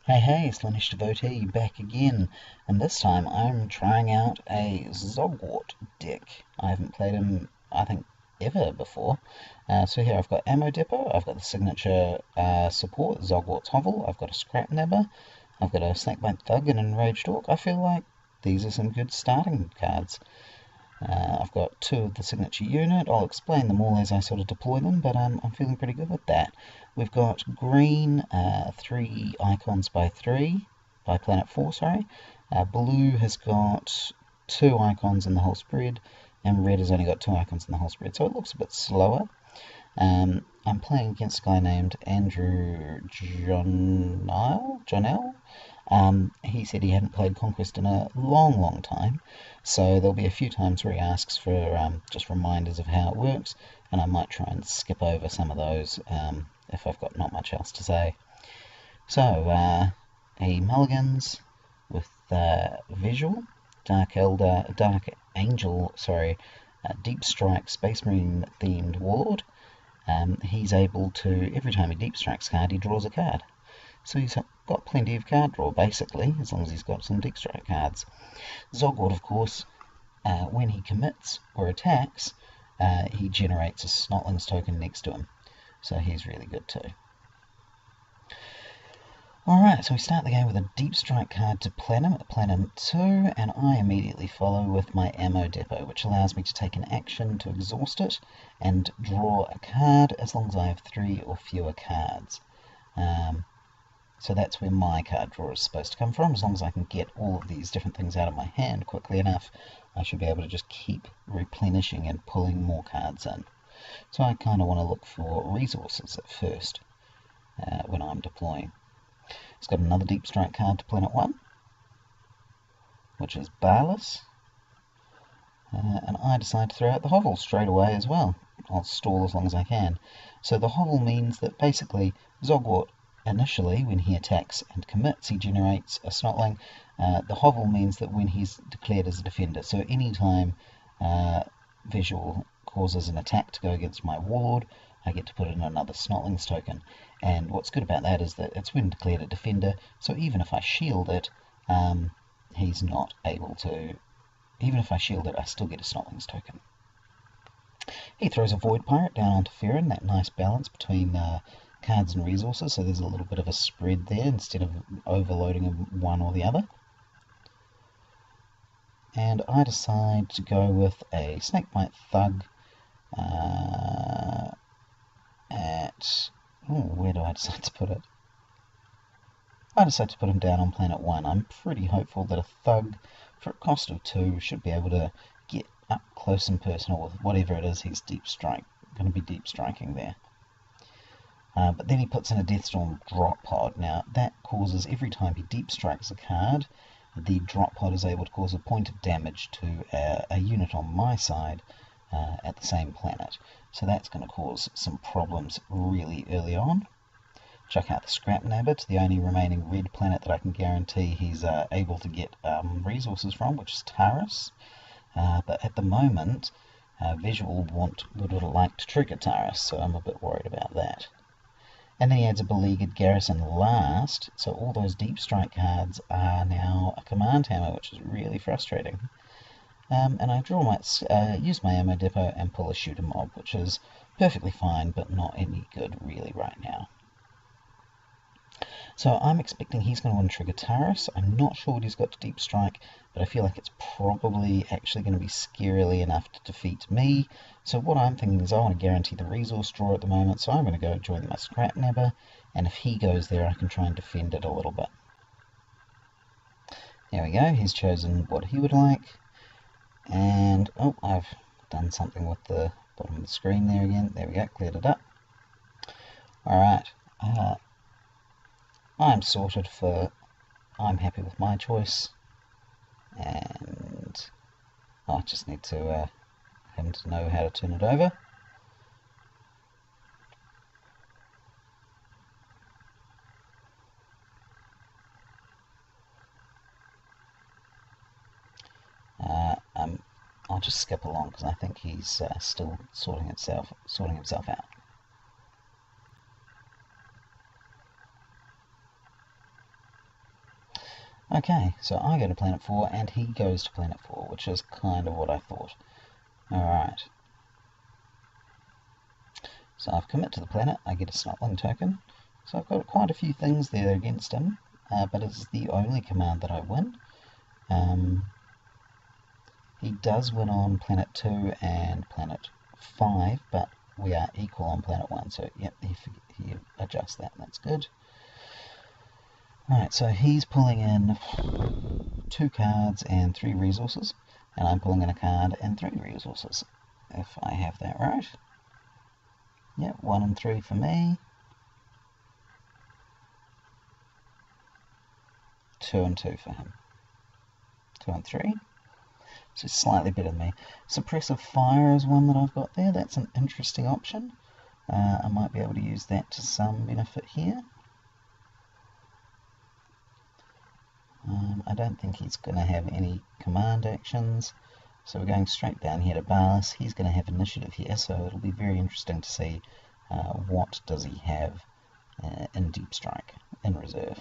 Hey, Slanish Devotee back again, and this time I'm trying out a Zogwort deck. I haven't played him, I think, ever before. So here I've got Ammo Depot, I've got the signature support, Zogwort's Hovel, I've got a Scrap Nabber, I've got a Snakebite Thug and an Enraged Orc. I feel like these are some good starting cards. I've got two of the signature unit. I'll explain them all as I sort of deploy them, but I'm feeling pretty good with that. We've got green, 3 icons by 3, by planet 4, sorry. Blue has got 2 icons in the whole spread, and red has only got 2 icons in the whole spread, so it looks a bit slower. I'm playing against a guy named Andrew Johnell. He said he hadn't played Conquest in a long time, so there'll be a few times where he asks for just reminders of how it works, and I might try and skip over some of those if I've got not much else to say. So, he mulligans with Vezual, Dark Angel, Deep Strike Space Marine themed Warlord. He's able to, every time he deep strikes a card, he draws a card. So he's got plenty of card draw, basically, as long as he's got some deep strike cards. Zogwort, of course, when he commits or attacks, he generates a Snotlings token next to him. So he's really good too. Alright, so we start the game with a deep strike card to Plenum at Plenum 2, and I immediately follow with my Ammo Depot, which allows me to take an action to exhaust it and draw a card as long as I have 3 or fewer cards. So that's where my card draw is supposed to come from. As long as I can get all of these different things out of my hand quickly enough, I should be able to just keep replenishing and pulling more cards in. So I kind of want to look for resources at first when I'm deploying. It's got another deep strike card to Planet 1, which is Barless. And I decide to throw out the Hovel straight away as well. I'll stall as long as I can. So the Hovel means that basically Zogwort, initially, when he attacks and commits, he generates a Snotling. The Hovel means that when he's declared as a defender, so anytime Vezual causes an attack to go against my Warlord, I get to put in another Snotlings token. And what's good about that is that it's when declared a defender, so even if I shield it, he's not able to... Even if I shield it, I still get a Snotlings token. He throws a Void Pirate down onto Ferrin, that nice balance between cards and resources, so there's a little bit of a spread there instead of overloading one or the other. And I decide to go with a Snakebite Thug where do I decide to put it? I decide to put him down on Planet 1. I'm pretty hopeful that a Thug, for a cost of 2, should be able to get up close and personal with whatever it is he's going to be deep striking there. But then he puts in a Deathstorm drop pod. Now, that causes, every time he deep strikes a card, the drop pod is able to cause a point of damage to a unit on my side at the same planet. So that's going to cause some problems really early on. Chuck out the Scrap Nabber to the only remaining red planet that I can guarantee he's able to get resources from, which is Taurus. But at the moment, Vezual would like to trigger Taurus, so I'm a bit worried about that. And then he adds a Beleaguered Garrison last, so all those deep strike cards are now a command hammer, which is really frustrating. And I use my Ammo Depot and pull a Shooter Mob, which is perfectly fine, but not any good really right now. So I'm expecting he's going to want to trigger Taurus. I'm not sure what he's got to deep strike, but I feel like it's probably actually going to be scarily enough to defeat me. So what I'm thinking is I want to guarantee the resource draw at the moment, so I'm going to go join my Scrap Nabber, and if he goes there I can try and defend it a little bit. There we go, he's chosen what he would like. And, oh, I've done something with the bottom of the screen there again. There we go, cleared it up. Alright, I'm sorted I'm happy with my choice. And I just need to him to know how to turn it over. I'll just skip along because I think he's still sorting himself out. Okay, so I go to planet 4 and he goes to planet 4, which is kind of what I thought. Alright. So I've commit to the planet, I get a Snotling token. So I've got quite a few things there against him, but it's the only command that I win. He does win on planet 2 and planet 5, but we are equal on planet 1, so yep, he adjusts that, and that's good. Alright, so he's pulling in 2 cards and 3 resources, and I'm pulling in a card and 3 resources, if I have that right. Yep, 1 and 3 for me. 2 and 2 for him. 2 and 3. So slightly better than me. Suppressive Fire is one that I've got there. That's an interesting option. I might be able to use that to some benefit here. I don't think he's going to have any command actions. So we're going straight down here to Balas. He's going to have initiative here, so it'll be very interesting to see what does he have in Deep Strike, in reserve.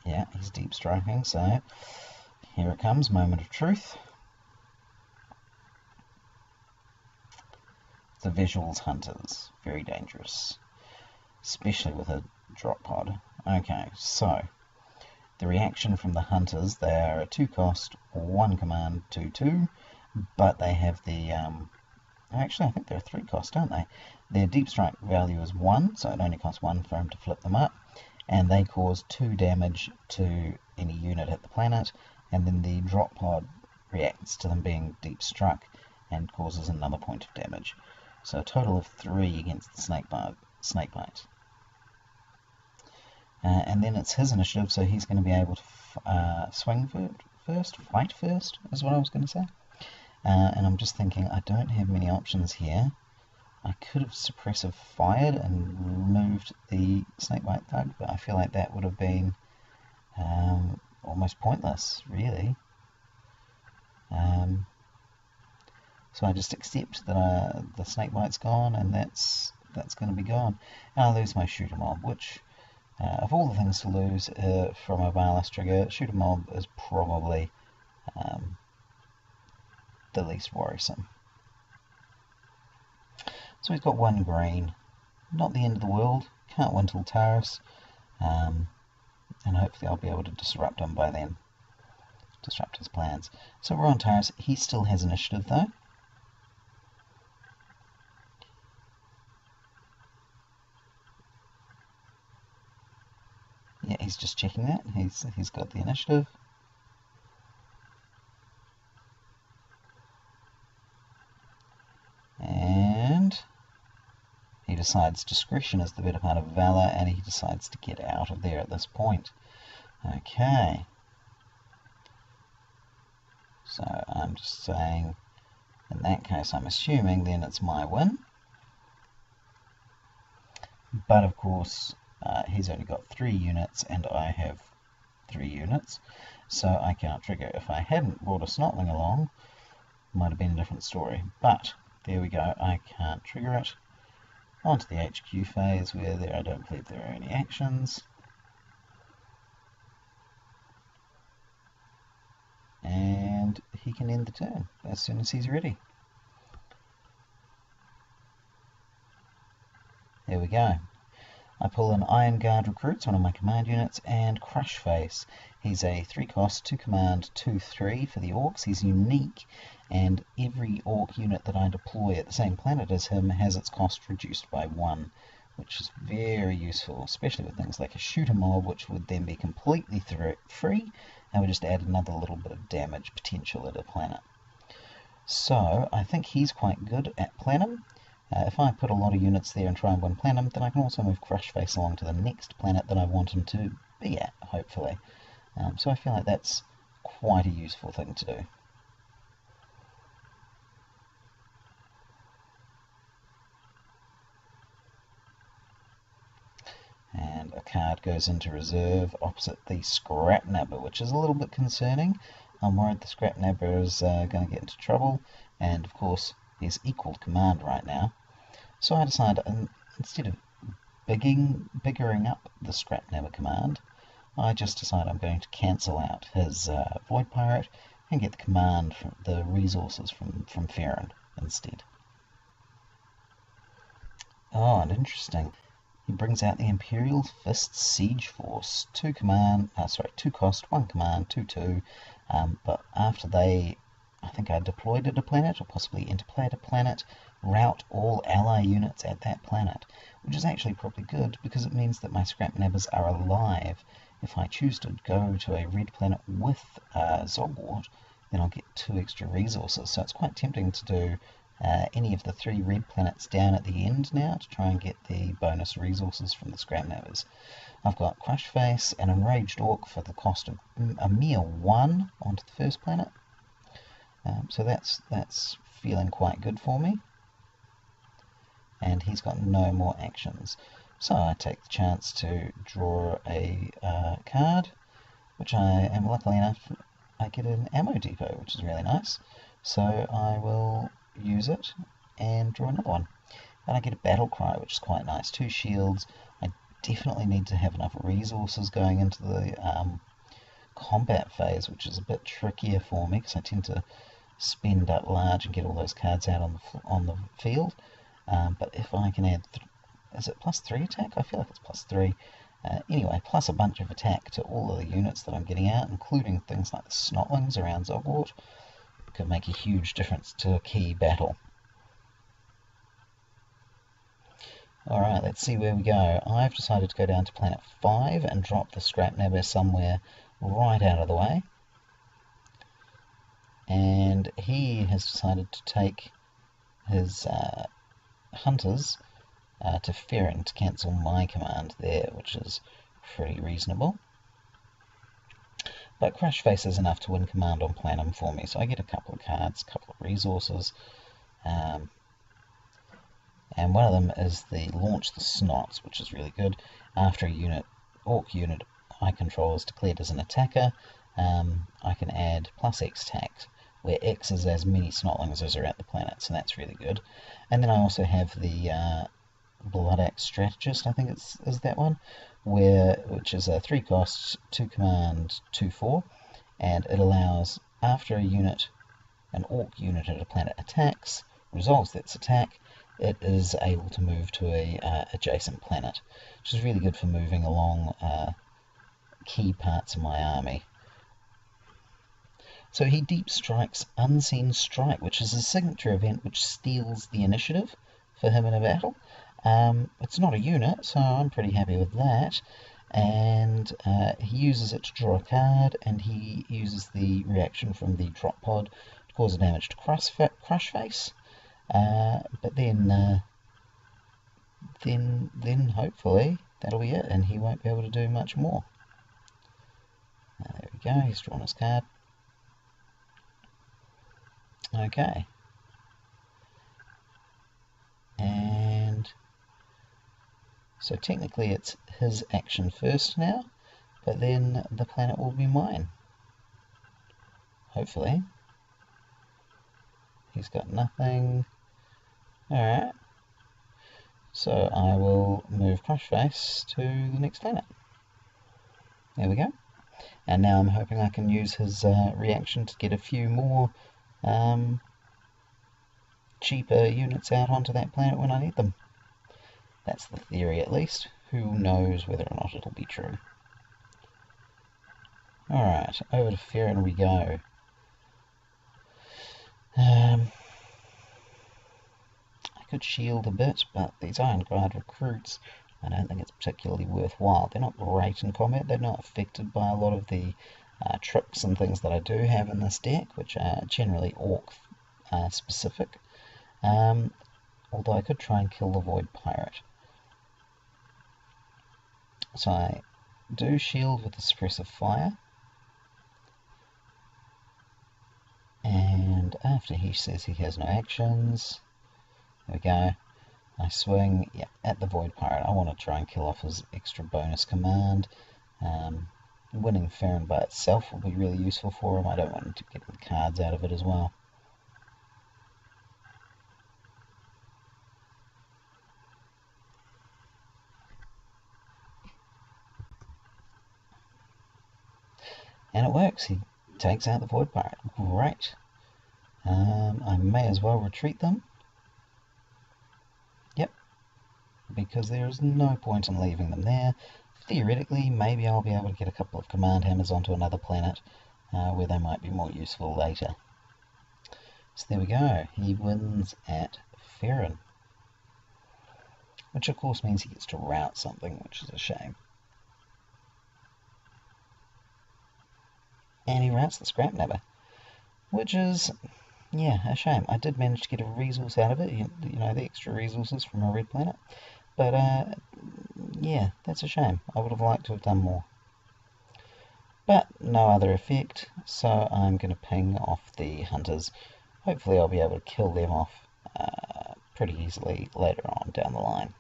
Yeah, he's deep striking, so here it comes, moment of truth. The Vezual's Hunters, very dangerous, especially with a drop pod. Okay, so the reaction from the Hunters, they are a 2-cost, 1 command, 2/2, but they have the, actually I think they're a 3-cost, aren't they? Their deep strike value is 1, so it only costs 1 for him to flip them up. And they cause 2 damage to any unit at the planet, and then the drop pod reacts to them being deep struck and causes another point of damage. So a total of 3 against the snakebite. And then it's his initiative, so he's going to be able to swing first, fight first, is what I was going to say. And I'm just thinking, I don't have many options here. I could have suppressive fired and removed the snakebite thug, but I feel like that would have been almost pointless, really. So I just accept that the snakebite's gone, and that's going to be gone. And I lose my shooter mob, which, of all the things to lose from a Balas trigger, shooter mob is probably the least worrisome. So he's got 1 green, not the end of the world, can't win till Taurus, and hopefully I'll be able to disrupt him by then, disrupt his plans. So we're on Taurus, he still has initiative though. Yeah, he's just checking that, he's got the initiative. And he decides discretion is the better part of valor, and he decides to get out of there at this point. Okay. So I'm just saying, in that case, I'm assuming then it's my win. But of course, he's only got 3 units, and I have 3 units, so I can't trigger. If I hadn't brought a Snotling along, it might have been a different story. But there we go, I can't trigger it. On to the HQ phase, where I don't believe there are any actions. And he can end the turn as soon as he's ready. There we go. I pull in Iron Guard Recruits, one of my command units, and Crush Face. He's a 3-cost, 2 command, 2/3 for the Orcs. He's unique, and every Orc unit that I deploy at the same planet as him has its cost reduced by 1, which is very useful, especially with things like a shooter mob, which would then be completely free, and would just add another little bit of damage potential at a planet. So I think he's quite good at Planum. If I put a lot of units there and try and win Planum, then I can also move Crush Face along to the next planet that I want him to be at, hopefully. So I feel like that's quite a useful thing to do. And a card goes into reserve opposite the Scrap Nabber, which is a little bit concerning. I'm worried the Scrap Nabber is going to get into trouble, and of course he's equal command right now. So I decide instead of biggering up the Scrap Nabber command, I just decide I'm going to cancel out his Void Pirate and get the command from the resources from Farron instead. Oh, and interesting. He brings out the Imperial Fist Siege Force. 2 cost, 1 command, 2/2. But after they, I think, are deployed at a planet, or possibly interplay at a planet, rout all ally units at that planet, which is actually probably good because it means that my Scrap Nabbers are alive. If I choose to go to a red planet with Zogwort, then I'll get 2 extra resources. So it's quite tempting to do any of the 3 red planets down at the end now to try and get the bonus resources from the Scrap Nabbers. I've got Crush Face and Enraged Ork for the cost of a mere 1 onto the first planet. So that's feeling quite good for me. And he's got no more actions. So I take the chance to draw a card, which I am luckily enough, I get an ammo depot, which is really nice. So I will use it and draw another one. And I get a Battle Cry, which is quite nice. 2 shields. I definitely need to have enough resources going into the combat phase, which is a bit trickier for me because I tend to spend up large and get all those cards out on the field. But if I can add, is it +3 attack? I feel like it's +3. Anyway, plus a bunch of attack to all of the units that I'm getting out, including things like the Snotlings around Zogwort, could make a huge difference to a key battle. Alright, let's see where we go. I've decided to go down to planet 5 and drop the Scrap Nabber somewhere right out of the way. And he has decided to take his hunters to Farron to cancel my command there, which is pretty reasonable. But Crush Face is enough to win command on Planum for me, so I get a couple of cards, a couple of resources, and one of them is the Launch the Snots, which is really good. After a Orc unit I control is declared as an attacker, I can add +X tact, where X is as many Snotlings as are at the planet, so that's really good. And then I also have the Blood Axe Strategist, I think is that one, which is a 3 cost, 2 command, 2/4, and it allows, after an Orc unit at a planet attacks, resolves its attack, it is able to move to a adjacent planet, which is really good for moving along key parts of my army. So he deep strikes Unseen Strike, which is a signature event which steals the initiative for him in a battle. It's not a unit, so I'm pretty happy with that. And he uses it to draw a card, and he uses the reaction from the drop pod to cause damage to Crush Face. But then hopefully that'll be it, and he won't be able to do much more. There we go. He's drawn his card. Okay. And so technically it's his action first now, but then the planet will be mine. Hopefully. He's got nothing. Alright. So I will move Crush Face to the next planet. There we go. And now I'm hoping I can use his reaction to get a few more cheaper units out onto that planet when I need them. That's the theory, at least. Who knows whether or not it'll be true. Alright, over to Farron we go. I could shield a bit, but these Iron Guard recruits, I don't think it's particularly worthwhile. They're not great in combat. They're not affected by a lot of the tricks and things that I do have in this deck, which are generally Orc specific. Although I could try and kill the Void Pirate. So I do shield with the Suppressive Fire. And after he says he has no actions, there we go. I swing at the Void Pirate. I want to try and kill off his extra bonus command. Winning Farron by itself will be really useful for him. I don't want him to get the cards out of it as well. And it works. He takes out the Void Pirate. Great. I may as well retreat them. Yep. Because there is no point in leaving them there. Theoretically, maybe I'll be able to get a couple of command hammers onto another planet where they might be more useful later. So there we go. He wins at Ferron. Which of course means he gets to route something, which is a shame. And he routes the Scrap Nabber, which is, yeah, a shame. I did manage to get a resource out of it, you know, the extra resources from a red planet. But, yeah, that's a shame. I would have liked to have done more. But no other effect, so I'm going to ping off the hunters. Hopefully I'll be able to kill them off pretty easily later on down the line.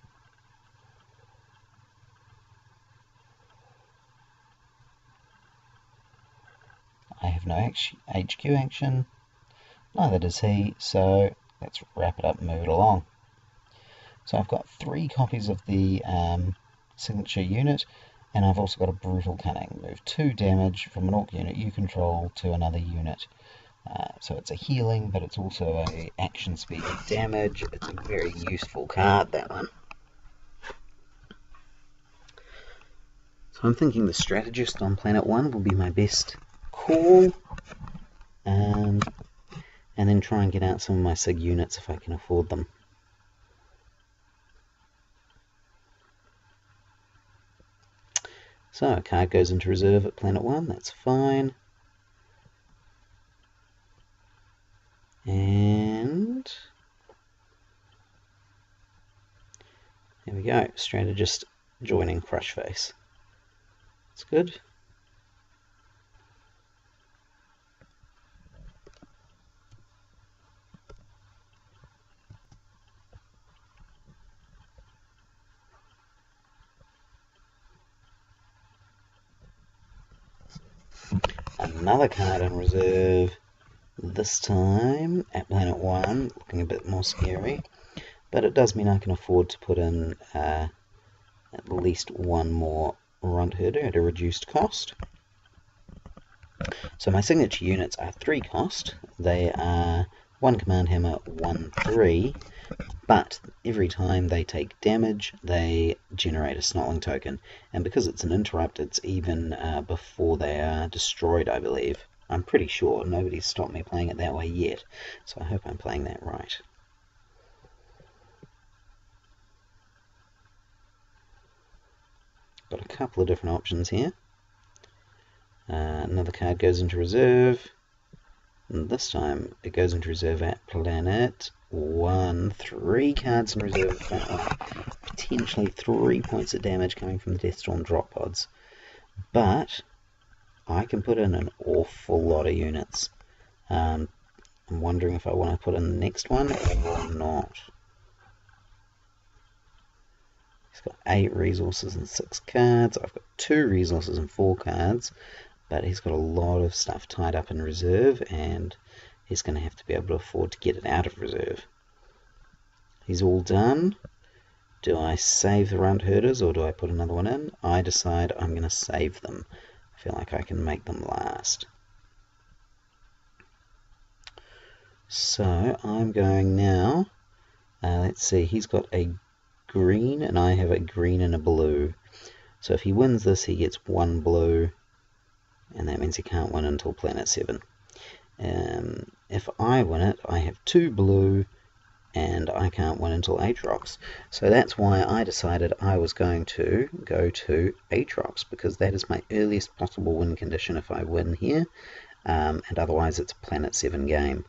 I have no HQ action, neither does he, so let's wrap it up and move it along. So I've got 3 copies of the signature unit, and I've also got a Brutal Cunning. Move 2 damage from an Orc unit you control to another unit. So it's a healing, but it's also a action speed damage. It's a very useful card, that one. So I'm thinking the Strategist on Planet 1 will be my best call, and then try and get out some of my SIG units if I can afford them. So a card goes into reserve at Planet 1, that's fine. And there we go, Strategist joining Crush Face. That's good. Another card in reserve, this time at Planet 1, looking a bit more scary, but it does mean I can afford to put in at least one more Runt Herder at a reduced cost. So my signature units are 3 cost, they are 1 Command Hammer, 1/3, but every time they take damage they generate a Snotling token, and because it's an interrupt it's even before they are destroyed, I believe. I'm pretty sure. Nobody's stopped me playing it that way yet, so I hope I'm playing that right. Got a couple of different options here. Another card goes into reserve, and this time it goes into reserve at Planet 1. 3 cards in reserve at Planet 1. Potentially 3 points of damage coming from the Deathstorm drop pods. But I can put in an awful lot of units. I'm wondering if I want to put in the next one or not. He's got 8 resources and 6 cards. I've got 2 resources and 4 cards. But he's got a lot of stuff tied up in reserve, and he's going to have to be able to afford to get it out of reserve. He's all done. Do I save the Runt Herders or do I put another one in? I decide I'm going to save them. I feel like I can make them last. So I'm going now. Let's see, he's got a green and I have a green and a blue. So if he wins this, he gets 1 blue. And that means he can't win until Planet 7. If I win it, I have 2 blue, and I can't win until Aatrox. So that's why I decided I was going to go to Aatrox, because that is my earliest possible win condition if I win here, and otherwise it's a Planet 7 game.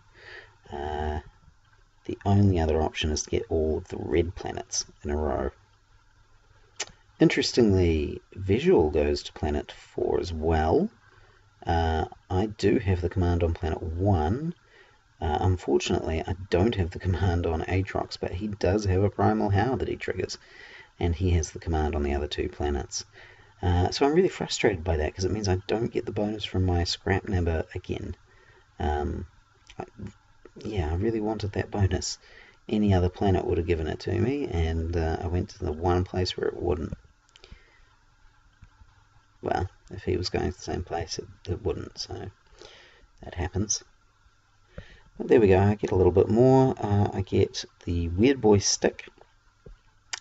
The only other option is to get all of the red planets in a row. Interestingly, Vezual goes to Planet 4 as well. I do have the command on Planet 1. Unfortunately, I don't have the command on Aatrox, but he does have a Primal Howl that he triggers, and he has the command on the other 2 planets. So I'm really frustrated by that, because it means I don't get the bonus from my Scrap Nabber again. Yeah, I really wanted that bonus. Any other planet would have given it to me, and I went to the one place where it wouldn't. well, if he was going to the same place, it wouldn't, so that happens. But there we go, I get a little bit more. I get the Weird Boy Stick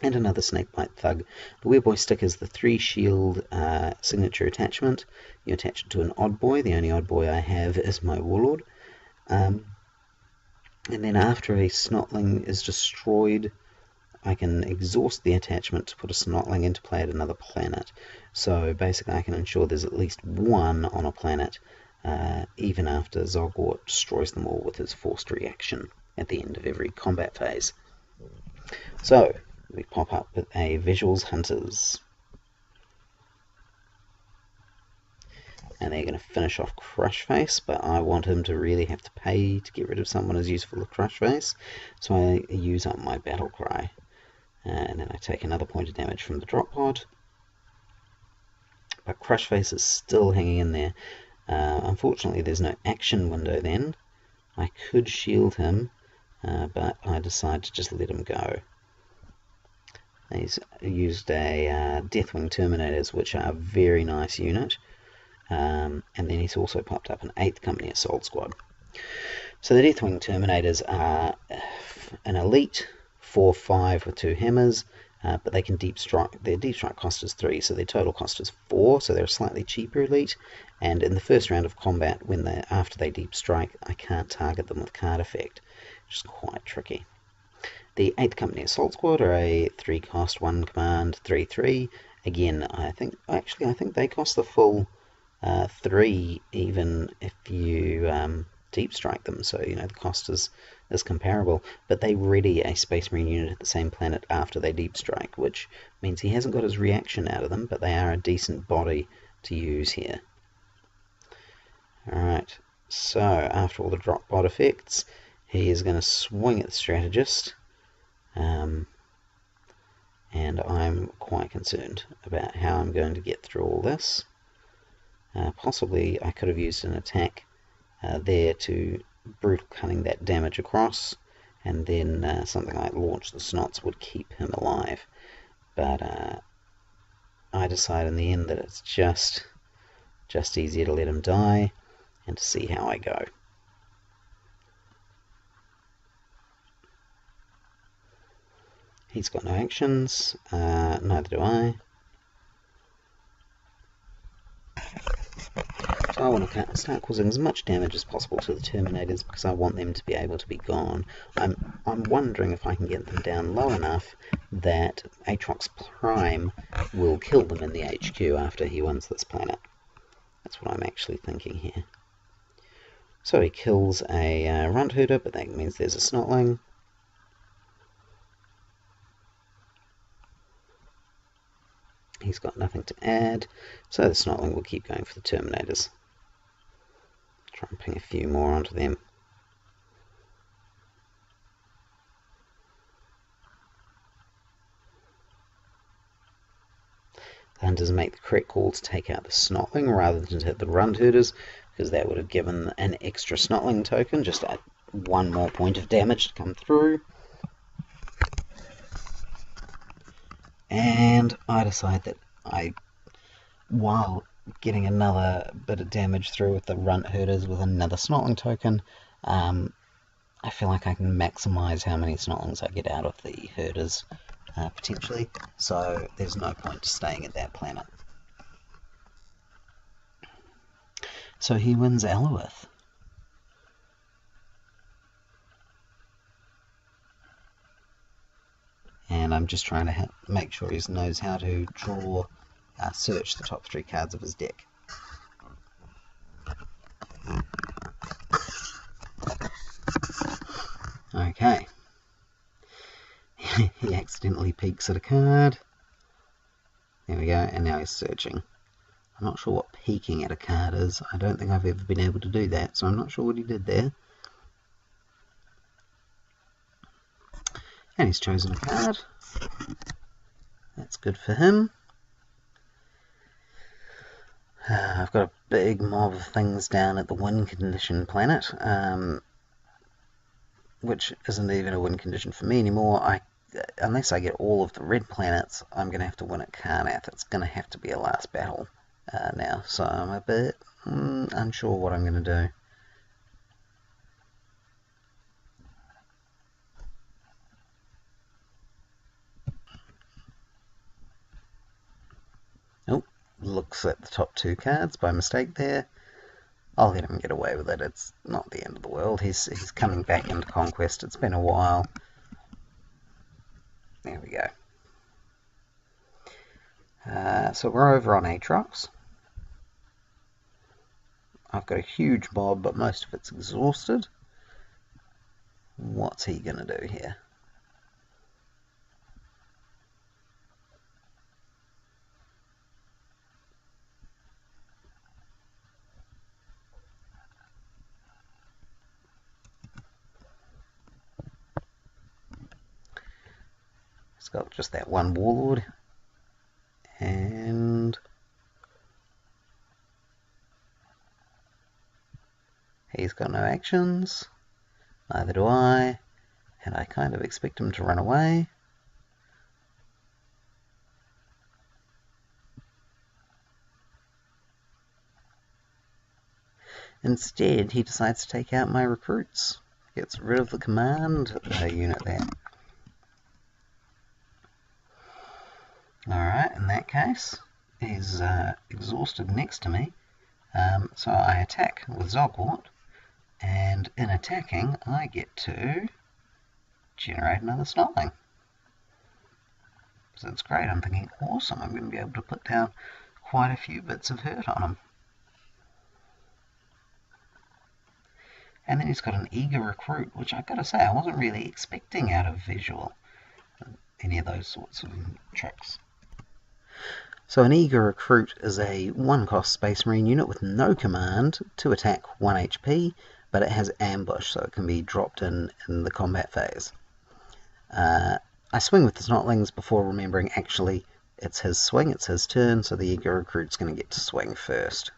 and another Snakebite Thug. The Weird Boy Stick is the 3 shield signature attachment. You attach it to an odd boy. The only odd boy I have is my Warlord. And then after a Snotling is destroyed, I can exhaust the attachment to put a Snotling into play at another planet. So basically I can ensure there's at least one on a planet, even after Zogwort destroys them all with his forced reaction at the end of every combat phase. So we pop up with a Vezual's Hunters. And they're going to finish off Crush Face, but I want him to really have to pay to get rid of someone as useful as Crush Face, so I use up my Battle Cry. And then I take another point of damage from the drop pod. But Crush Face is still hanging in there. Unfortunately, there's no action window then. I could shield him, but I decide to just let him go. He's used a Deathwing Terminators, which are a very nice unit. And then he's also popped up an 8th Company Assault Squad. So the Deathwing Terminators are an elite 4/5 with 2 hammers, but they can deep strike. Their deep strike cost is 3, so their total cost is 4, so they're a slightly cheaper elite. And in the first round of combat, after they deep strike, I can't target them with card effect, which is quite tricky. The 8th Company Assault Squad are a 3 cost, 1 command, 3/3. Again, I think they cost the full 3 even if you deep strike them, so the cost is comparable, but they ready a Space Marine unit at the same planet after they deep strike, which means he hasn't got his reaction out of them, but they are a decent body to use here. Alright, so after all the drop bot effects, he is going to swing at the strategist, and I'm quite concerned about how I'm going to get through all this. Possibly I could have used an attack there to brutal cunning that damage across, and then something like Launch the Snots would keep him alive. But I decide in the end that it's just easier to let him die and to see how I go. He's got no actions, neither do I. So I want to start causing as much damage as possible to the Terminators because I want them to be able to be gone. I'm wondering if I can get them down low enough that Aatrox Prime will kill them in the HQ after he wins this planet. That's what I'm actually thinking here. So he kills a Runthooter, but that means there's a Snotling. He's got nothing to add, so the Snotling will keep going for the Terminators. Try and ping a few more onto them. The Hunters make the correct call to take out the Snotling rather than to hit the Runhooters, because that would have given an extra Snotling token, just one more point of damage to come through. And I decide that while getting another bit of damage through with the Runhooters with another Snotling token, I feel like I can maximise how many Snotlings I get out of the Herders, potentially, so there's no point staying at that planet. So he wins Aluith. And I'm just trying to make sure he knows how to draw, search the top 3 cards of his deck. Okay. He accidentally peeks at a card. There we go, and now he's searching. I'm not sure what peeking at a card is. I don't think I've ever been able to do that, so I'm not sure what he did there. And he's chosen a card. That's good for him. I've got a big mob of things down at the win condition planet, which isn't even a win condition for me anymore. Unless I get all of the red planets, I'm going to have to win at Karnath. It's going to have to be a last battle now, so I'm a bit unsure what I'm going to do. Oh, looks at the top 2 cards by mistake there. I'll let him get away with it. It's not the end of the world. He's coming back into Conquest. It's been a while. There we go. So we're over on Aatrox. I've got a huge mob, but most of it's exhausted. What's he going to do here? He's got just that one Warlord. And he's got no actions. Neither do I. And I kind of expect him to run away. Instead, he decides to take out my recruits. Gets rid of the command unit there. Alright, in that case, he's exhausted next to me. So I attack with Zogwort, and in attacking, I get to generate another Snotling. So that's great. I'm thinking, awesome, I'm going to be able to put down quite a few bits of hurt on him. And then he's got an eager recruit, which I've got to say, I wasn't really expecting out of Vezual, any of those sorts of tricks. So an eager recruit is a 1-cost Space Marine unit with no command to attack 1 HP, but it has ambush, so it can be dropped in the combat phase. I swing with the Snotlings before remembering actually it's his swing, it's his turn, so the eager recruit's going to get to swing first.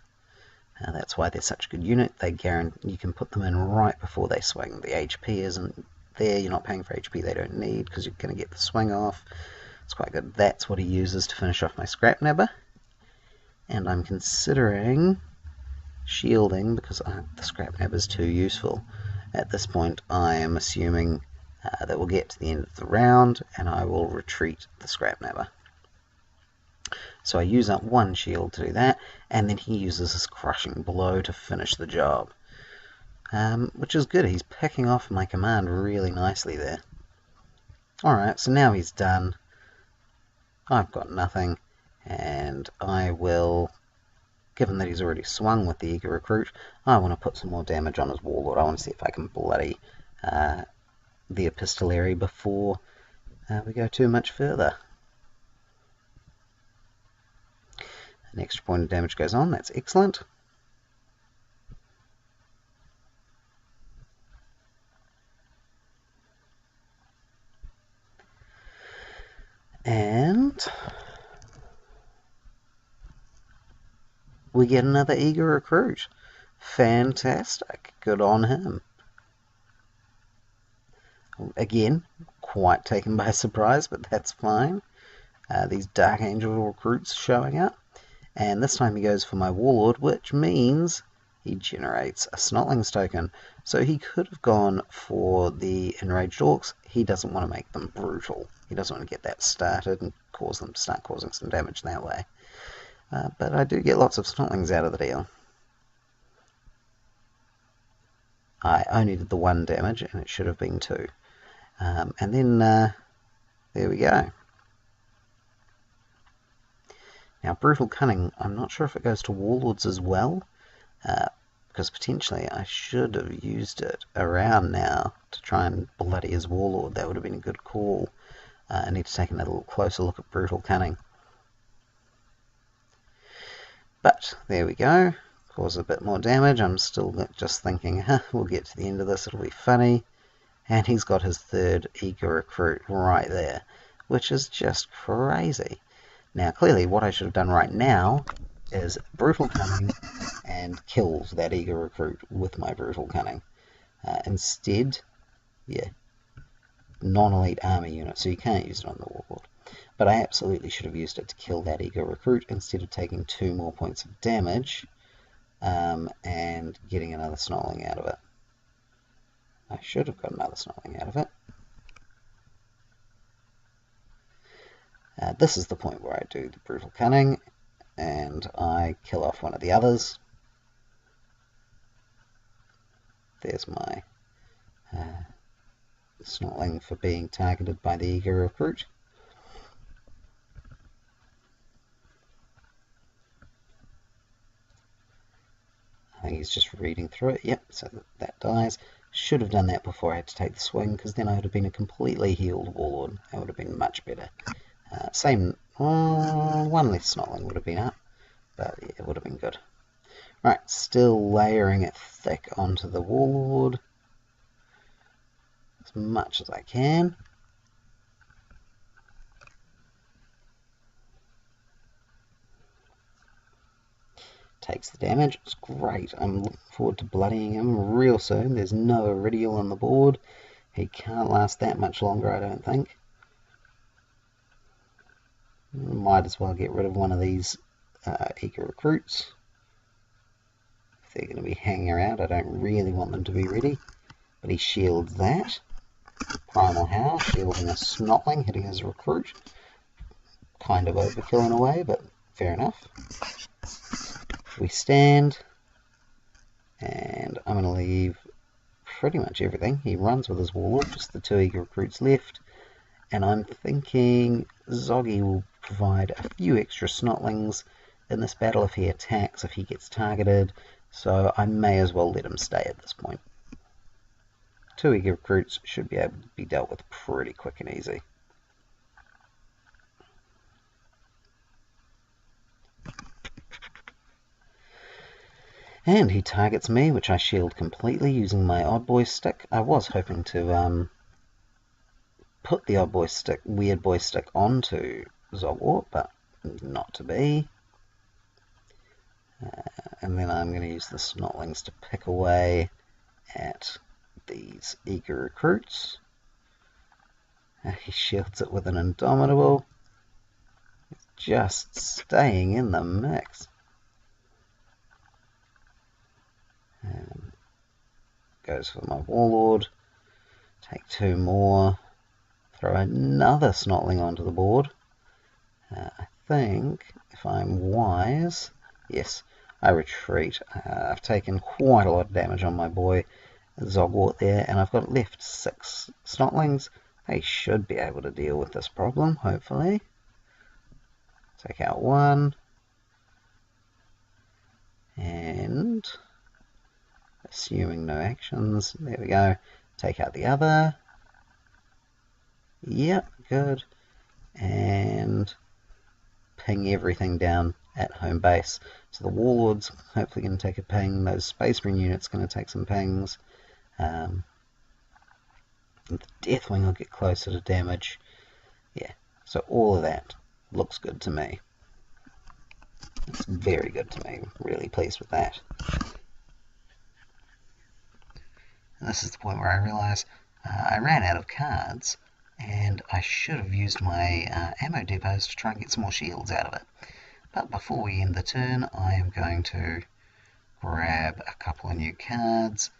That's why they're such a good unit. They guarantee you can put them in right before they swing. The HP isn't there, you're not paying for HP they don't need because you're going to get the swing off. It's quite good. That's what he uses to finish off my Scrap Nabber. And I'm considering shielding because the Scrap Nabber is too useful. At this point, I am assuming that we'll get to the end of the round and I will retreat the Scrap Nabber. So I use up 1 shield to do that, and then he uses his Crushing Blow to finish the job. Which is good. He's picking off my command really nicely there. Alright, so now he's done. I've got nothing, and I will, given that he's already swung with the eager recruit, I want to put some more damage on his Warlord. I want to see if I can bloody the Epistolary before we go too much further. An extra point of damage goes on, that's excellent. And we get another eager recruit. Fantastic. Good on him. Again, quite taken by surprise, but that's fine. These Dark Angel recruits showing up. And this time he goes for my Warlord, which means he generates a Snotlings token. So he could have gone for the Enraged Orcs. He doesn't want to make them brutal. He doesn't want to get that started and cause them to start causing some damage that way. But I do get lots of Snotlings out of the deal. I only did the 1 damage, and it should have been 2. And then, there we go. Now, Brutal Cunning, I'm not sure if it goes to Warlords as well, because potentially I should have used it around now to try and bloody his Warlord. That would have been a good call. I need to take a little closer look at Brutal Cunning. But, there we go. Cause a bit more damage. I'm still just thinking, we'll get to the end of this, it'll be funny. And he's got his 3rd eager recruit right there, which is just crazy. Now, clearly, what I should have done right now is Brutal Cunning and kills that eager recruit with my Brutal Cunning. Instead, yeah, non-elite army unit, so you can't use it on the Warlord. but I absolutely should have used it to kill that Eager Recruit instead of taking 2 more points of damage and getting another Snarling out of it. I should have got another Snarling out of it. This is the point where I do the Brutal Cunning, and I kill off one of the others. There's my Snarling for being targeted by the Eager Recruit. I think he's just reading through it. Yep, so that dies. Should have done that before I had to take the swing, because then I would have been a completely healed Warlord. That would have been much better. One less Snotling would have been up, but yeah, it would have been good. Right, still layering it thick onto the Warlord as much as I can. Takes the damage. It's great. I'm looking forward to bloodying him real soon. There's no Iridial on the board. He can't last that much longer, I don't think. Might as well get rid of one of these Eager Recruits. If they're going to be hanging around, I don't really want them to be ready. But he shields that. Primal Howl, shielding a Snotling, hitting his recruit. Kind of overkill in a way, but fair enough. We stand, and I'm going to leave pretty much everything. He runs with his Warlord, just the 2 Eager Recruits left, and I'm thinking Zoggy will provide a few extra Snotlings in this battle if he attacks, if he gets targeted, so I may as well let him stay at this point. 2 Eager Recruits should be able to be dealt with pretty quick and easy. And he targets me, which I shield completely using my Odd Boy Stick. I was hoping to put the Odd Boy Stick, Weird Boy Stick onto Zogwort, but not to be. And then I'm going to use the Snotlings to pick away at these Eager Recruits. He shields it with an Indomitable. Just staying in the mix. Goes for my Warlord. Take 2 more. Throw another Snotling onto the board. I think, if I'm wise, yes, I retreat. I've taken quite a lot of damage on my boy Zogwort there, and I've got left 6 Snotlings. They should be able to deal with this problem, hopefully. Take out 1. And assuming no actions, there we go. Take out the other. Yep, good. And ping everything down at home base. So the Warlord's hopefully going to take a ping. Those Space Marine units going to take some pings. And the Deathwing will get closer to damage. Yeah, so all of that looks good to me. It's very good to me. Really pleased with that. And this is the point where I realise I ran out of cards, and I should have used my ammo depots to try and get some more shields out of it. But before we end the turn, I am going to grab a couple of new cards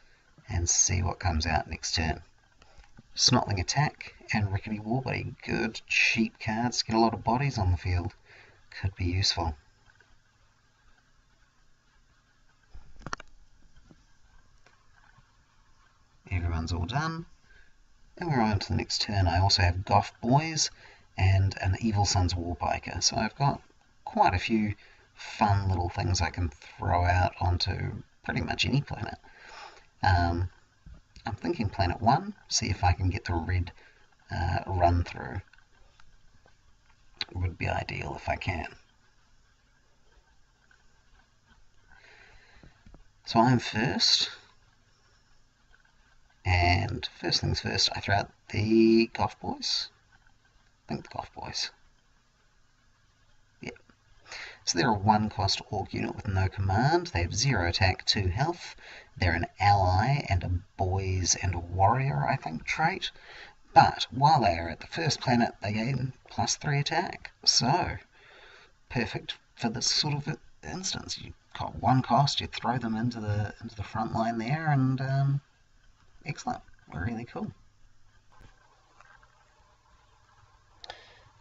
and see what comes out next turn. Snotling Attack and Rickety Warbody. Good, cheap cards. Get a lot of bodies on the field. Could be useful. Everyone's all done. And we're on to the next turn. I also have Goth Boys and an Evil Sun's Warpiker. So I've got quite a few fun little things I can throw out onto pretty much any planet. I'm thinking Planet 1, see if I can get the red run through. It would be ideal if I can. So I'm first. And first things first, I throw out the Goth Boys. I think the Goth Boys. Yep. So they're a 1-cost Orc unit with no command. They have 0 attack, 2 health. They're an ally and a boys and a warrior, I think, trait. But while they are at the first planet, they gain +3 attack. So, perfect for this sort of instance. You've got one cost, you throw them into the front line there, and excellent. Really cool.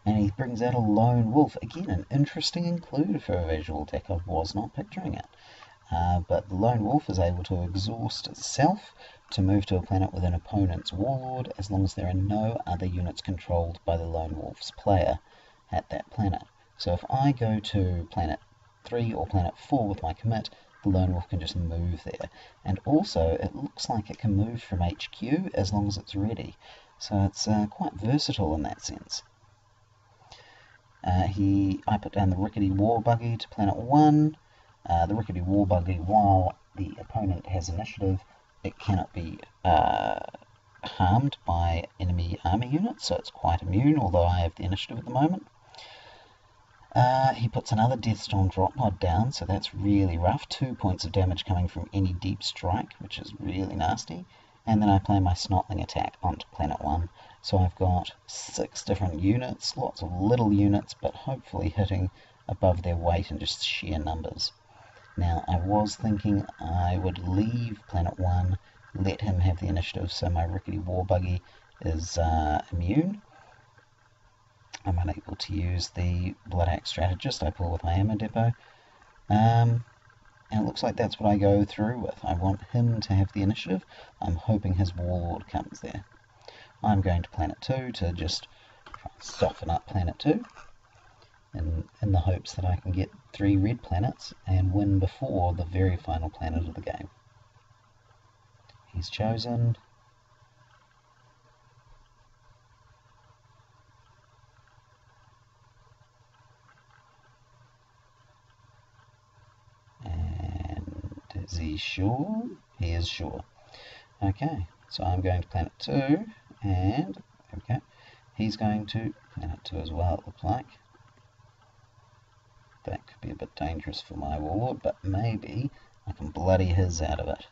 And he brings out a lone wolf. Again, an interesting include for a visual deck. I was not picturing it. But the lone wolf is able to exhaust itself to move to a planet with an opponent's warlord as long as there are no other units controlled by the lone wolf's player at that planet. So if I go to planet 3 or planet 4 with my commit, the lone wolf can just move there. And also, it looks like it can move from HQ as long as it's ready. So it's quite versatile in that sense. I put down the Rickety War Buggy to planet 1. The Rickety War Buggy, while the opponent has initiative, it cannot be harmed by enemy army units, so it's quite immune, although I have the initiative at the moment. He puts another Deathstorm drop pod down, so that's really rough. 2 points of damage coming from any deep strike, which is really nasty. And then I play my Snotling attack onto planet 1. So I've got 6 different units, lots of little units, but hopefully hitting above their weight in just sheer numbers. Now, I was thinking I would leave planet 1, let him have the initiative so my Rickety War Buggy is immune. I'm unable to use the Blood Axe Strategist I pull with my ammo depot. And it looks like that's what I go through with. I want him to have the initiative. I'm hoping his warlord comes there. I'm going to planet 2 to just try and soften up planet 2 in the hopes that I can get 3 red planets and win before the very final planet of the game. He's chosen. And is he sure? He is sure. Okay, so I'm going to planet 2, and there we go. He's going to planet 2 as well, it looks like. That could be a bit dangerous for my warlord, but maybe I can bloody his out of it.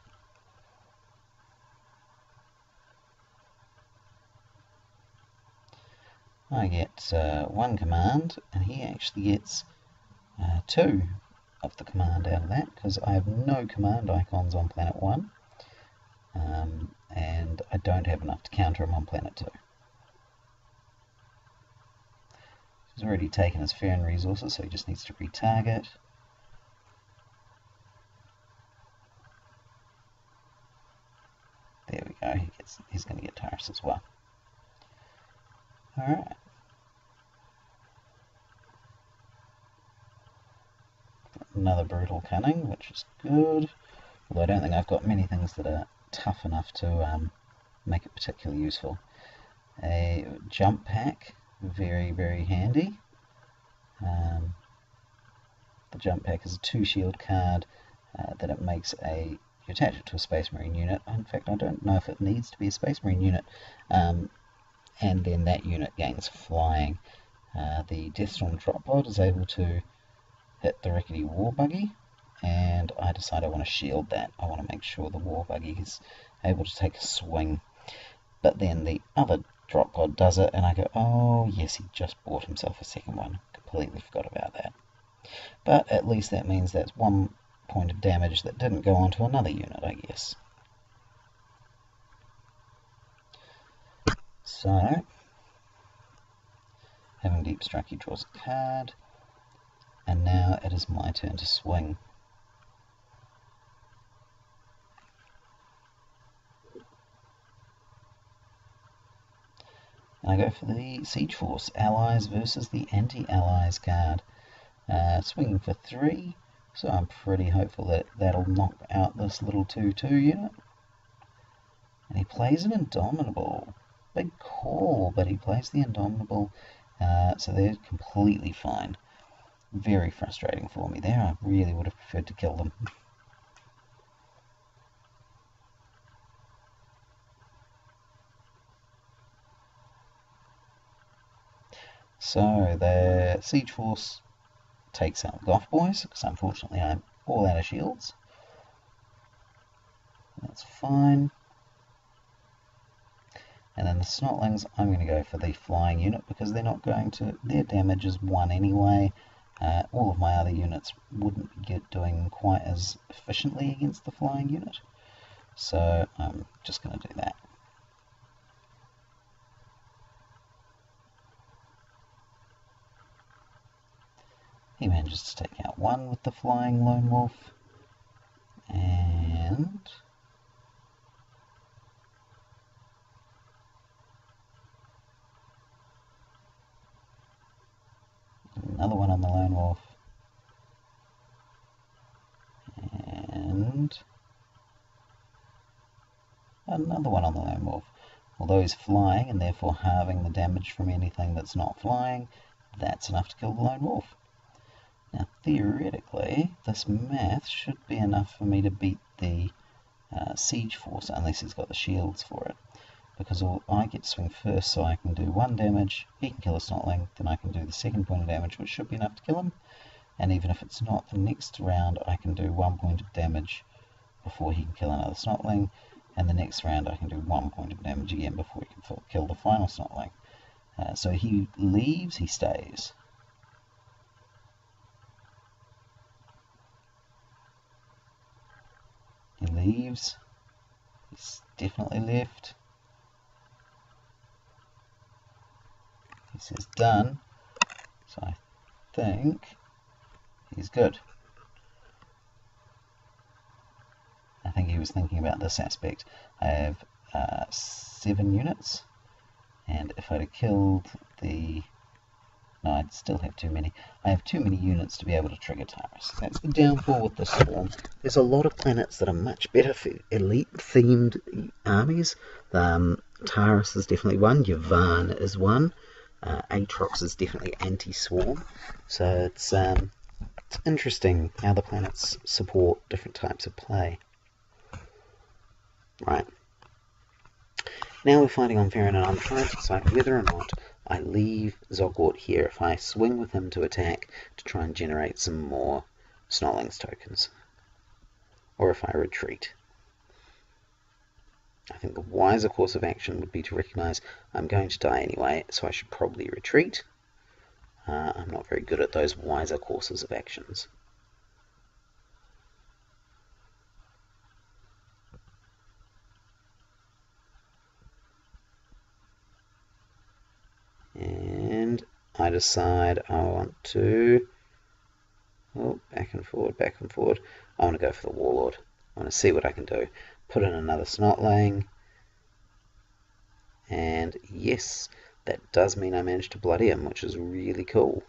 I get 1 command, and he actually gets 2 of the command out of that, because I have no command icons on planet 1. And I don't have enough to counter him on planet 2. He's already taken his Farron resources, so he just needs to retarget. There we go, he's going to get Taurus as well. Alright. Another Brutal Cunning, which is good. Although I don't think I've got many things that are tough enough to make it particularly useful. A Jump Pack, very, very handy. The Jump Pack is a 2 shield card that it makes you attach it to a Space Marine unit. In fact, I don't know if it needs to be a Space Marine unit. And then that unit gains flying. The Deathstorm drop pod is able to hit the Rickety War Buggy, and I decide I want to shield that. I want to make sure the War Buggy is able to take a swing. But then the other drop pod does it, and I go, oh yes, he just bought himself a second one. Completely forgot about that. But at least that means that's 1 point of damage that didn't go onto another unit, I guess. So, having Deep Strike, he draws a card, and now it is my turn to swing. And I go for the Siege Force, Allies versus the Anti-Allies card. Swinging for 3, so I'm pretty hopeful that that'll knock out this little 2/2 unit. And he plays an Indomitable. Big call, but he plays the Indomitable, so they're completely fine. Very frustrating for me there. I really would have preferred to kill them. So the Siege Force takes out Goth Boys, because unfortunately I'm all out of shields. That's fine. And then the Snotlings, I'm going to go for the flying unit because they're not going to, their damage is 1 anyway. All of my other units wouldn't be doing quite as efficiently against the flying unit. So I'm just going to do that. He manages to take out 1 with the flying lone wolf. And another one on the lone wolf. And another one on the lone wolf. Although he's flying and therefore halving the damage from anything that's not flying, that's enough to kill the lone wolf. Now theoretically, this math should be enough for me to beat the siege force, unless he's got the shields for it. Because I get to swing first, so I can do 1 damage, he can kill a Snotling, then I can do the 2nd point of damage, which should be enough to kill him. And even if it's not, the next round I can do 1 point of damage before he can kill another Snotling, and the next round I can do 1 point of damage again before he can kill the final Snotling. So he leaves, he stays. He leaves, he's definitely left. He says done, so I think he's good. I think he was thinking about this aspect. I have 7 units, and if I'd have killed the... No, I'd still have too many. I have too many units to be able to trigger Taurus. That's the downfall with this swarm. There's a lot of planets that are much better for elite-themed armies. Taurus is definitely one. Yavin is one. Aatrox is definitely anti-swarm. So it's interesting how the planets support different types of play. Right. Now we're fighting on Farron, and I'm trying to decide whether or not I leave Zogwort here if I swing with him to attack to try and generate some more Snotlings tokens, or if I retreat. I think the wiser course of action would be to recognize I'm going to die anyway, so I should probably retreat. I'm not very good at those wiser courses of actions. And I decide I want to, back and forward, I want to go for the Warlord. I want to see what I can do. Put in another Snotling, and yes, that does mean I managed to bloody him, which is really cool.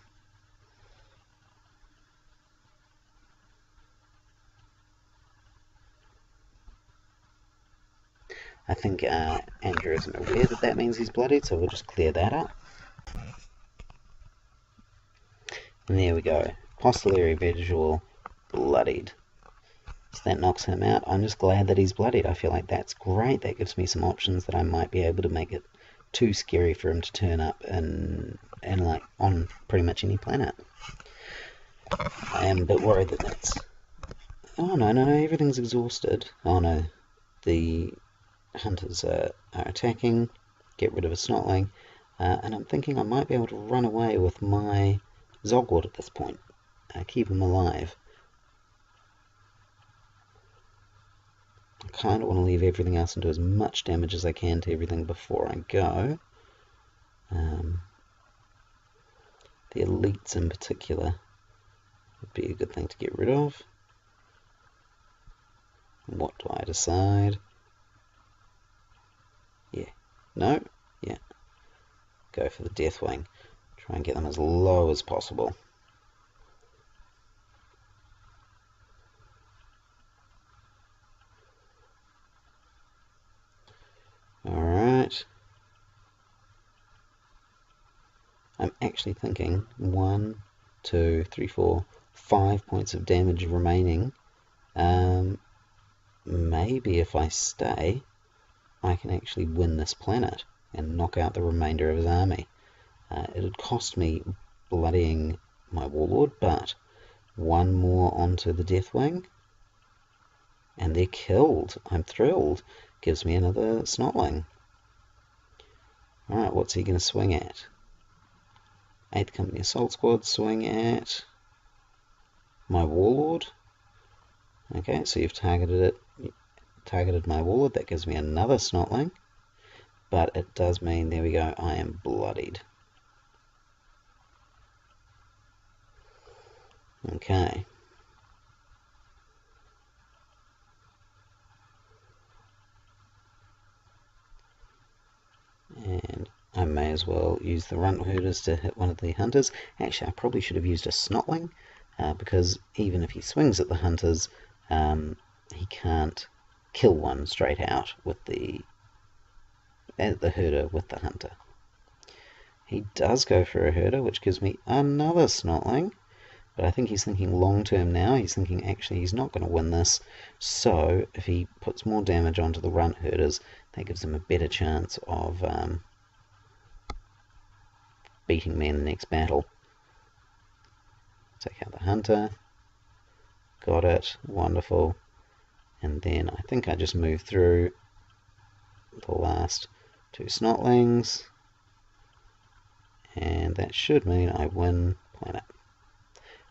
I think Andrew isn't aware that that means he's bloodied, so we'll just clear that up. And there we go. Postulary Vezual bloodied. So that knocks him out. I'm just glad that he's bloodied. I feel like that's great. That gives me some options that I might be able to make it too scary for him to turn up and like on pretty much any planet. I am a bit worried that that's... Oh no, everything's exhausted. Oh no, the hunters are attacking. Get rid of a Snotling. And I'm thinking I might be able to run away with my Zogwort at this point. Keep him alive. I kind of want to leave everything else and do as much damage as I can to everything before I go. The elites in particular would be a good thing to get rid of. What do I decide? Yeah. No? Yeah. Go for the Deathwing. Try and get them as low as possible. Alright. I'm actually thinking 1, 2, 3, 4, 5 points of damage remaining. Maybe if I stay, I can actually win this planet and knock out the remainder of his army. It'd cost me bloodying my Warlord, but 1 more onto the Deathwing, and they're killed. I'm thrilled. Gives me another Snotling. Alright, what's he going to swing at? 8th Company Assault Squad swing at my Warlord. Okay, so you've targeted my Warlord. That gives me another Snotling. But it does mean, there we go, I am bloodied. Okay. And I may as well use the runt herders to hit one of the hunters. Actually, I probably should have used a Snotling, because even if he swings at the hunters, he can't kill one straight out with the herder with the hunter. He does go for a herder, which gives me another Snotling, but I think he's thinking long term now. He's thinking actually he's not going to win this, so if he puts more damage onto the runt herders, that gives him a better chance of beating me in the next battle. Take out the hunter. Got it. Wonderful. And then I think I just move through the last 2 Snotlings. And that should mean I win planet.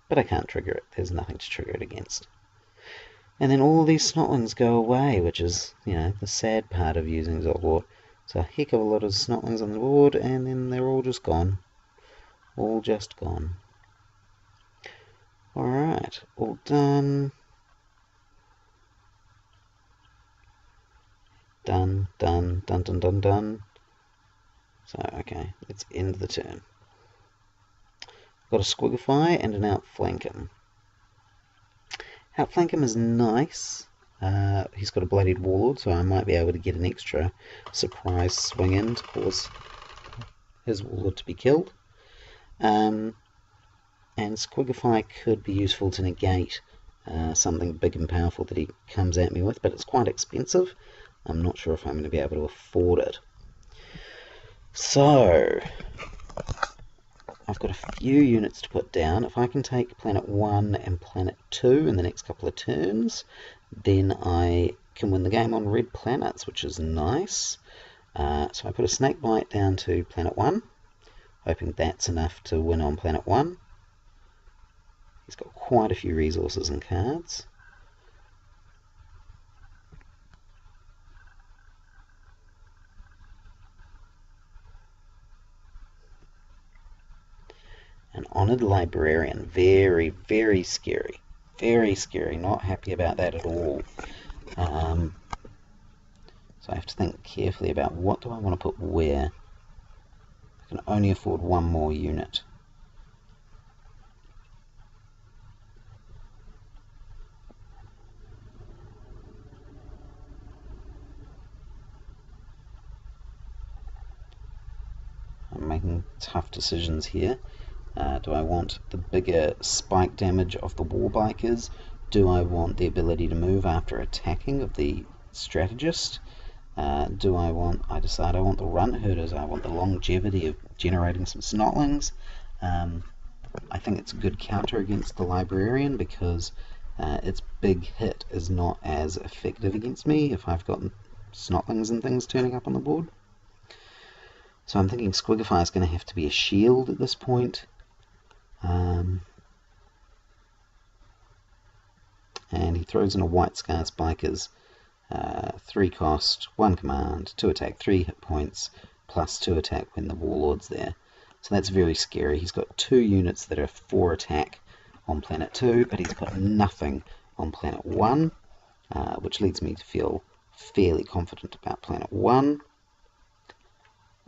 But I can't trigger it. There's nothing to trigger it against. And then all these Snotlings go away, which is, you know, the sad part of using Zogwort. So a heck of a lot of Snotlings on the board, and then they're all just gone. All just gone. Alright, all done. Done, done, done, done, done, done. So, okay, let's end the turn. Got a Squigify and an Outflank him. Outflank him is nice. He's got a Bloodied Warlord, so I might be able to get an extra surprise swing in to cause his Warlord to be killed. And Squigify could be useful to negate something big and powerful that he comes at me with, but it's quite expensive. I'm not sure if I'm going to be able to afford it. So, I've got a few units to put down. If I can take Planet 1 and Planet 2 in the next couple of turns, then I can win the game on red planets, which is nice. So I put a Snakebite down to Planet 1, hoping that's enough to win on Planet 1. He's got quite a few resources and cards. An Honoured Librarian, very, very scary. Very scary, not happy about that at all. So I have to think carefully about what do I want to put where. I can only afford one more unit. I'm making tough decisions here. Do I want the bigger spike damage of the Warbikers? Do I want the ability to move after attacking of the Strategist? I decide I want the Runt Herders. I want the longevity of generating some Snotlings. I think it's a good counter against the Librarian because its big hit is not as effective against me if I've got Snotlings and things turning up on the board. So I'm thinking Squigify is going to have to be a shield at this point. And he throws in a White Scar Spikers, 3 cost, 1 command, 2 attack, 3 hit points, plus 2 attack when the Warlord's there. So that's very scary. He's got 2 units that are 4 attack on Planet 2, but he's got nothing on Planet 1, which leads me to feel fairly confident about Planet 1.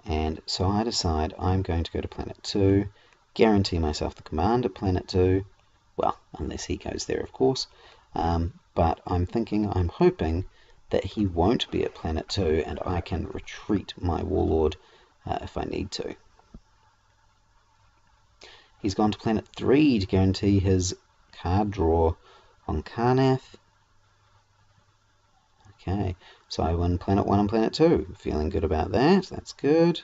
And so I decide I'm going to go to Planet 2, guarantee myself the command at Planet 2, well, unless he goes there, of course, but I'm hoping that he won't be at Planet 2 and I can retreat my Warlord if I need to. He's gone to Planet 3 to guarantee his card draw on Karnath. Okay, so I win Planet 1 and Planet 2. Feeling good about that. That's good.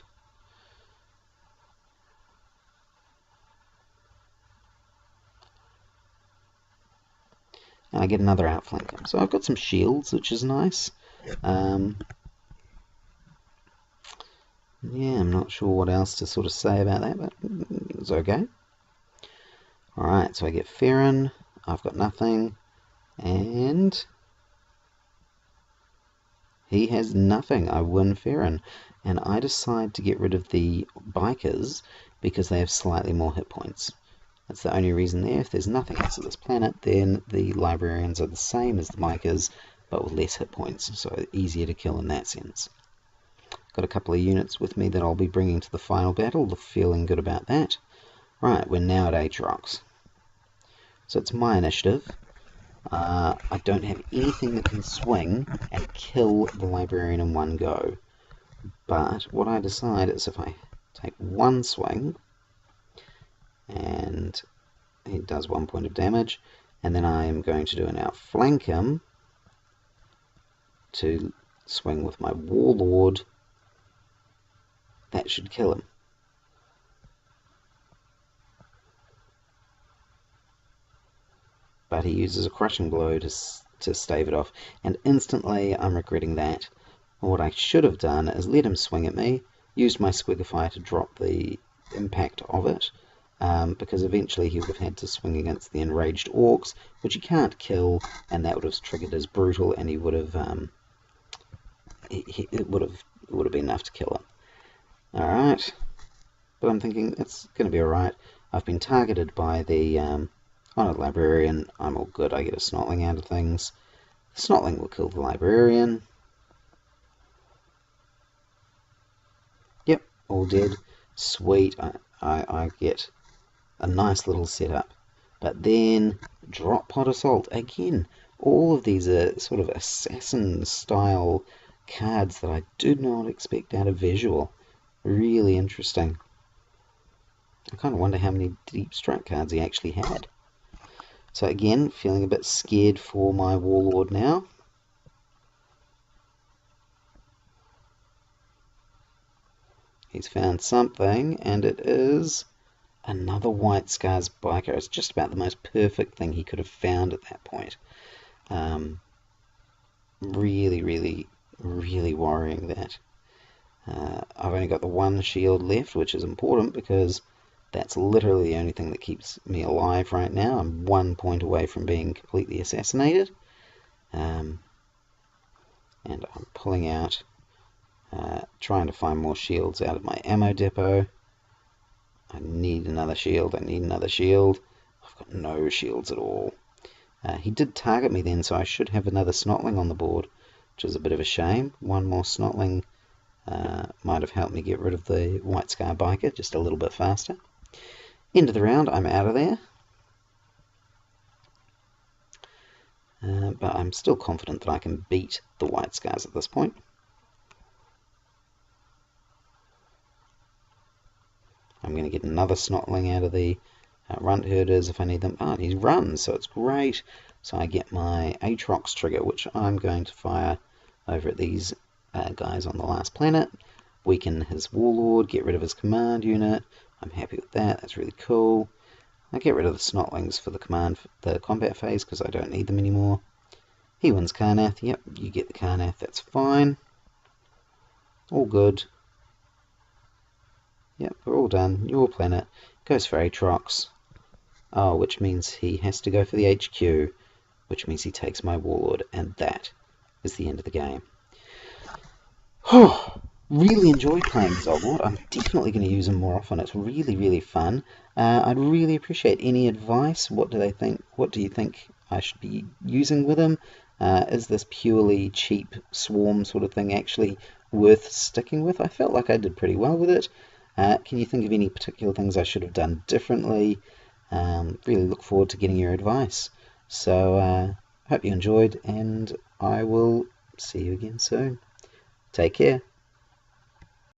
And I get another outflank. So I've got some shields, which is nice. Yeah, I'm not sure what else to sort of say about that, but it's okay. Alright, so I get Farron, I've got nothing, and he has nothing. I win Farron, and I decide to get rid of the bikers because they have slightly more hit points. That's the only reason there. If there's nothing else on this planet, then the librarians are the same as the bikers, but with less hit points, so easier to kill in that sense. Got a couple of units with me that I'll be bringing to the final battle, feeling good about that. Right, we're now at Aatrox. So it's my initiative. I don't have anything that can swing and kill the librarian in one go. But what I decide is if I take one swing, and he does 1 point of damage, and then I am going to do an outflank him to swing with my warlord. That should kill him. But he uses a crushing blow to stave it off, and instantly I'm regretting that. What I should have done is let him swing at me, used my Squigify to drop the impact of it, because eventually he would have had to swing against the enraged orcs, which he can't kill, and that would have triggered his brutal, and he would have it would have been enough to kill him. Alright, but I'm thinking it's going to be alright. I've been targeted by the Honoured Librarian. I'm all good. I get a Snotling out of things. The Snotling will kill the Librarian. Yep, all dead. Sweet. I get a nice little setup. But then, Drop Pod Assault. Again, all of these are sort of assassin-style cards that I do not expect out of Vezual. Really interesting. I kind of wonder how many Deep Strike cards he actually had. So again, feeling a bit scared for my warlord now. He's found something, and it is another White Scars biker. It's just about the most perfect thing he could have found at that point. Really, really, really worrying that. I've only got the one shield left, which is important because that's literally the only thing that keeps me alive right now. I'm 1 point away from being completely assassinated. And I'm pulling out, trying to find more shields out of my ammo depot. I need another shield. I need another shield. I've got no shields at all. He did target me then, so I should have another Snotling on the board, which is a bit of a shame. One more Snotling might have helped me get rid of the White Scar biker just a little bit faster. End of the round, I'm out of there. But I'm still confident that I can beat the White Scars at this point. I'm going to get another Snotling out of the Runt Herders if I need them. Oh, he's run, so it's great. So I get my Aatrox trigger, which I'm going to fire over at these guys on the last planet. Weaken his warlord, get rid of his command unit. I'm happy with that. That's really cool. I get rid of the Snotlings for the combat phase because I don't need them anymore. He wins Karnath. Yep, you get the Karnath. That's fine. All good. Yep, we're all done. Your planet goes for Aatrox. Oh, which means he has to go for the HQ, which means he takes my warlord, and that is the end of the game. Really enjoyed playing Zogwort. I'm definitely going to use him more often. It's really, really fun. I'd really appreciate any advice. What do they think? What do you think I should be using with him? Is this purely cheap swarm sort of thing actually worth sticking with? I felt like I did pretty well with it. Can you think of any particular things I should have done differently? Really look forward to getting your advice. So, hope you enjoyed, and I will see you again soon. Take care.